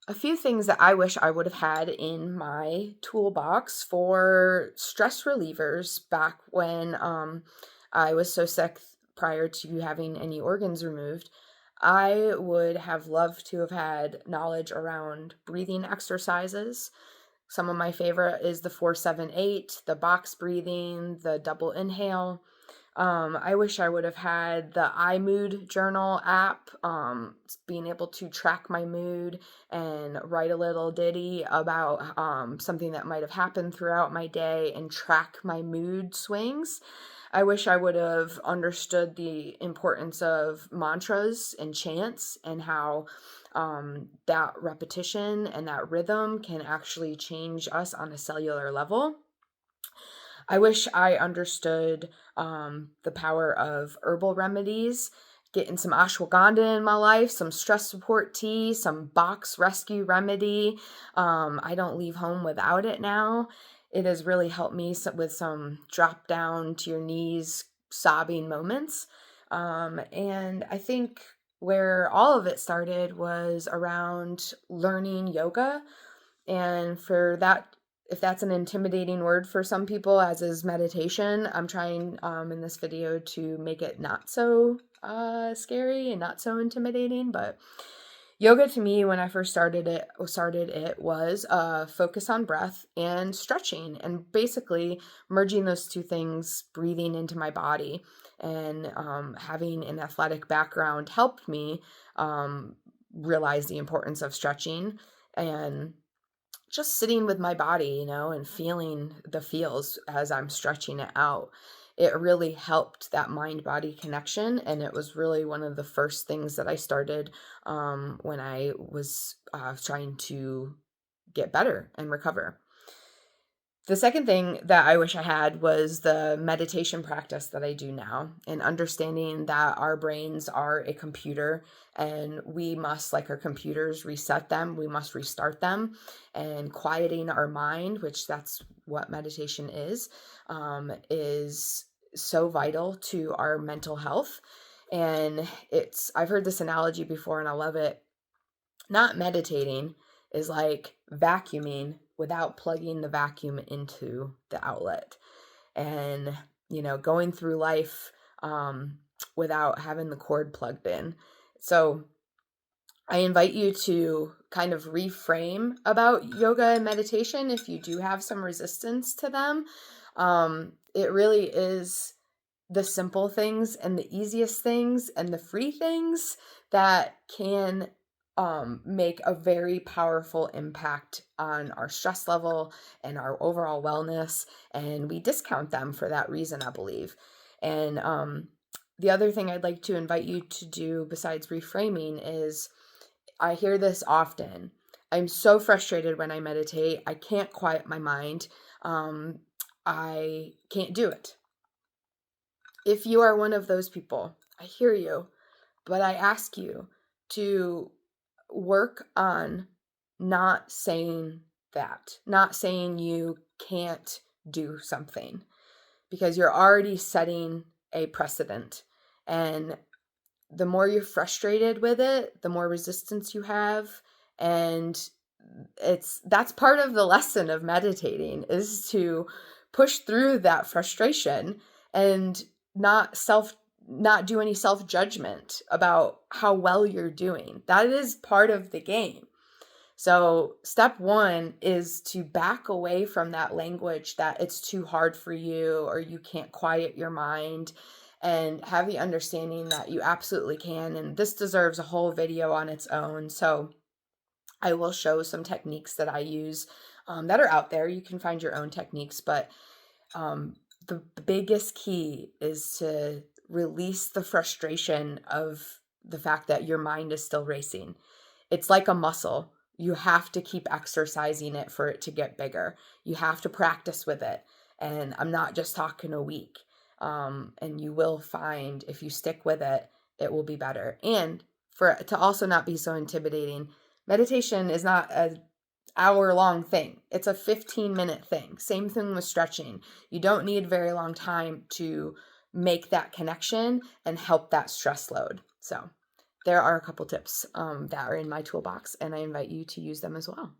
A few things that I wish I would have had in my toolbox for stress relievers back when I was so sick prior to having any organs removed. I would have loved to have had knowledge around breathing exercises. Some of my favorite is the 4-7-8, the box breathing, the double inhale. I wish I would have had the iMood journal app, being able to track my mood and write a little ditty about something that might have happened throughout my day and track my mood swings. I wish I would have understood the importance of mantras and chants and how that repetition and that rhythm can actually change us on a cellular level. I wish I understood the power of herbal remedies, getting some ashwagandha in my life, some stress support tea, some box rescue remedy. I don't leave home without it now. It has really helped me with some drop down to your knees sobbing moments. And I think where all of it started was around learning yoga. And for that, if that's an intimidating word for some people, as is meditation, I'm trying in this video to make it not so scary and not so intimidating. But yoga to me, when I first started it was focus on breath and stretching, and basically merging those two things, breathing into my body, and having an athletic background helped me realize the importance of stretching and just sitting with my body, and feeling the feels as I'm stretching it out. It really helped that mind body connection. And it was really one of the first things that I started when I was trying to get better and recover. The second thing that I wish I had was the meditation practice that I do now, and understanding that our brains are a computer and we must, like our computers, reset them. We must restart them, and quieting our mind, which that's what meditation is so vital to our mental health. And I've heard this analogy before and I love it. Not meditating is like vacuuming without plugging the vacuum into the outlet, and going through life without having the cord plugged in. So I invite you to kind of reframe about yoga and meditation if you do have some resistance to them. It really is the simple things and the easiest things and the free things that can make a very powerful impact on our stress level and our overall wellness. And we discount them for that reason, I believe. And the other thing I'd like to invite you to do besides reframing is, I hear this often: I'm so frustrated when I meditate. I can't quiet my mind. I can't do it. If you are one of those people, I hear you, but I ask you to work on not saying that, not saying you can't do something, because you're already setting a precedent. And the more you're frustrated with it, the more resistance you have. And that's part of the lesson of meditating, is to push through that frustration and not self not do any self-judgment about how well you're doing. That is part of the game. So step one is to back away from that language that it's too hard for you or you can't quiet your mind, and have the understanding that you absolutely can. And this deserves a whole video on its own. So I will show some techniques that I use that are out there. You can find your own techniques, but the biggest key is to release the frustration of the fact that your mind is still racing. It's like a muscle. You have to keep exercising it for it to get bigger. You have to practice with it. And I'm not just talking a week. And you will find, if you stick with it, it will be better. And for it to also not be so intimidating, meditation is not a hour-long thing. It's a 15-minute thing. Same thing with stretching. You don't need very long time to make that connection and help that stress load. So there are a couple tips that are in my toolbox, and I invite you to use them as well.